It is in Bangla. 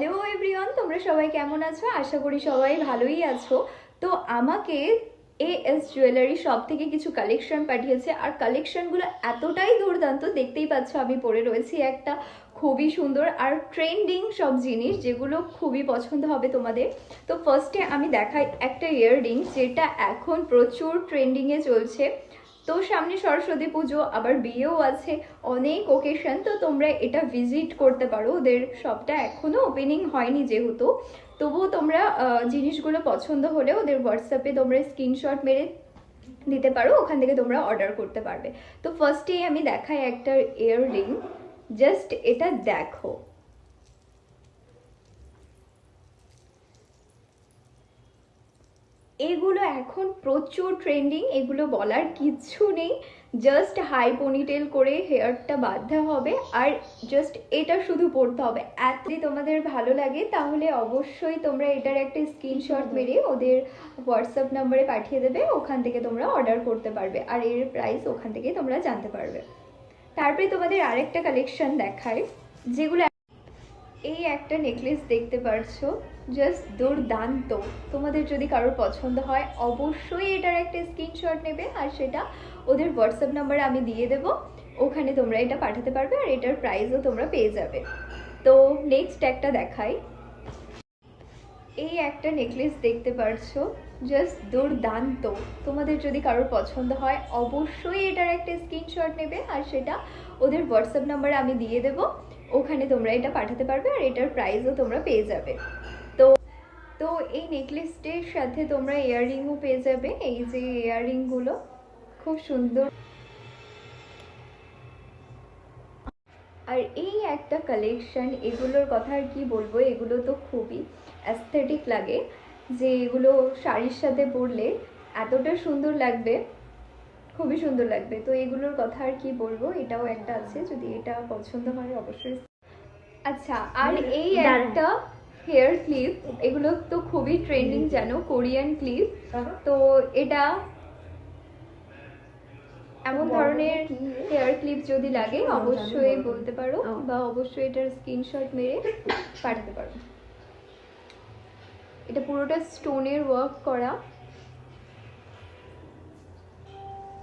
হ্যালো এভরিওয়ান, তোমরা সবাই কেমন আছো? আশা করি সবাই ভালোই আছো। তো আমাকে এএস জুয়েলারি শপ থেকে কিছু কালেকশন পাঠিয়েছে, আর কালেকশনগুলো এতটাই দুর্দান্ত, দেখতেই পাচ্ছ আমি পরে রয়েছি একটা খুবই সুন্দর আর ট্রেন্ডিং সব জিনিস, যেগুলো খুবই পছন্দ হবে তোমাদের। তো ফার্স্টে আমি দেখাই একটা ইয়াররিং, যেটা এখন প্রচুর ট্রেন্ডিংয়ে চলছে। তো সামনে সরস্বতী পুজো, আবার বিয়েও আছে, অনেক ওকেশন, তো তোমরা এটা ভিজিট করতে পারো। ওদের শপটা এখনো ওপেনিং হয়নি যেহেতু, তবুও তোমরা জিনিসগুলো পছন্দ হলে ওদের হোয়াটসঅ্যাপে তোমরা স্ক্রিনশট মেরে দিতে পারো, ওখান থেকে তোমরা অর্ডার করতে পারবে। তো ফার্স্টেই আমি দেখাই একটা ইয়াররিং, জাস্ট এটা দেখো। এগুলো এখন প্রচুর ট্রেন্ডিং, এগুলো বলার কিচ্ছু নেই। জাস্ট হাই পনিটেল করে হেয়ারটা বাঁধতে হবে, আর জাস্ট এটা শুধু পরতে হবে। এত যদি তোমাদের ভালো লাগে তাহলে অবশ্যই তোমরা এটার একটা স্ক্রিনশট মেরে ওদের হোয়াটসঅ্যাপ নাম্বারে পাঠিয়ে দেবে, ওখান থেকে তোমরা অর্ডার করতে পারবে, আর এর প্রাইস ওখান থেকে তোমরা জানতে পারবে। তারপরে তোমাদের আরেকটা কালেকশন দেখায়, যেগুলো এই একটা নেকলেস দেখতে পারছো, জাস্ট দুর্দান্ত। তোমাদের যদি কারোর পছন্দ হয় অবশ্যই এটার একটা স্ক্রিনশট নেবে, আর সেটা ওদের হোয়াটসঅ্যাপ নাম্বারে আমি দিয়ে দেবো, ওখানে তোমরা এটা পাঠাতে পারবে, আর এটার প্রাইসও তোমরা পেয়ে যাবে। তো নেক্সট একটা দেখাই, এই একটা নেকলেস দেখতে পারছো, জাস্ট দুর্দান্ত। তোমাদের যদি কারোর পছন্দ হয় অবশ্যই এটার একটা স্ক্রিনশট নেবে, আর সেটা ওদের হোয়াটসঅ্যাপ নাম্বারে আমি দিয়ে দেবো, ওখানে তোমরা এটা পাঠাতে পারবে, আর এটার প্রাইসও তোমরা পেয়ে যাবে। তো তো এই নেকলেসটির সাথে তোমরা ইয়াররিংও পেয়ে যাবে। এই যে ইয়াররিংগুলো খুব সুন্দর, আর এই একটা কালেকশন, এগুলোর কথা আর কি বলবো, এগুলো তো খুবই অ্যাস্থেটিক লাগে, যে এগুলো শাড়ির সাথে পরলে এতটা সুন্দর লাগবে, খুবই সুন্দর লাগবে। তো এগুলোর কথা আর কি বলবো, এটাও একটা আছে, যদি এটা পছন্দ হয় অবশ্যই। আচ্ছা, আর এই একটা হেয়ার ক্লিপ, এগুলো তো খুবই ট্রেন্ডিং জানো, কোরিয়ান ক্লিপ। তো এটা এমন ধরনের হেয়ার ক্লিপ যদি লাগে অবশ্যই বলতে পারো, বা অবশ্যই এটার স্ক্রিনশট মেরে পাঠাতে পারো। এটা পুরোটা স্টোনের ওয়ার্ক করা,